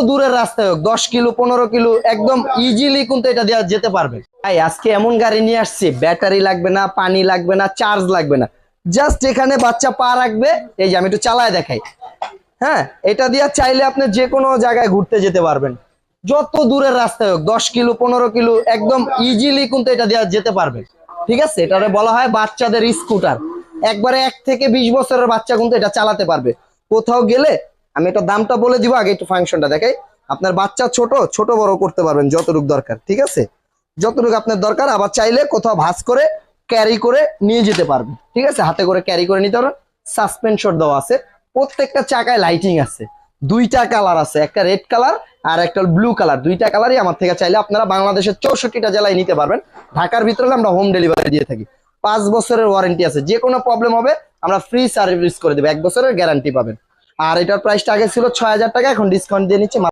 দূরের রাস্তায় হোক 10 কিলো 15 কিলো একদম ইজিলি কিন্তু এটা দেওয়া যেতে পারবে। ভাই আজকে এমন গাড়ি নিয়ে আসছি, ব্যাটারি লাগবে না, পানি লাগবে না, চার্জ লাগবে না, জাস্ট এখানে বাচ্চা পা রাখবে। এই যে আমি একটু চালায় দেখাই। হ্যাঁ, এটা দিয়ে চাইলে আপনি যে কোনো জায়গায় ঘুরতে যেতে পারবেন, যত দূরের রাস্তায় হোক 10 কিলো 15 কিলো একদম ইজিলি কিন্তু এটা দেওয়া যেতে পারবে। ঠিক আছে, এটারে বলা হয় বাচ্চাদের স্কুটার। একবারে 1 থেকে 20 বছরের বাচ্চা কিন্তু এটা চালাতে পারবে। কোথাও গেলে আমি এটা দামটা বলে দিব, আগে একটু ফাংশনটা দেখাই। আপনার বাচ্চা ছোট ছোট বড় করতে পারবেন যতটুকু দরকার। ঠিক আছে, যতটুকু আপনার দরকার। আবার চাইলে কোথাও ভাঁজ করে ক্যারি করে নিয়ে যেতে পারবেন। ঠিক আছে, হাতে করে ক্যারি করে নিতে পারবেন। সাসপেনশন দেওয়া আছে, প্রত্যেকটা চাকায় লাইটিং আছে, 2টা কালার আছে, একটা রেড কালার আর একটা ব্লু কালার। 2টা কালারই আমার থেকে চাইলে আপনারা বাংলাদেশের 64টা জেলায় নিতে পারবেন। ঢাকার ভিতরে আমরা হোম ডেলিভারি দিয়ে থাকি। 5 বছরের ওয়ারেন্টি আছে, যে কোনো প্রবলেম হবে আমরা ফ্রি সার্ভিস করে দেবো, 1 বছরের গ্যারান্টি পাবেন। আর এটার প্রাইসটা আগে ছিল 6000 টাকা, এখন ডিসকাউন্ট দিয়ে নিচ্ছি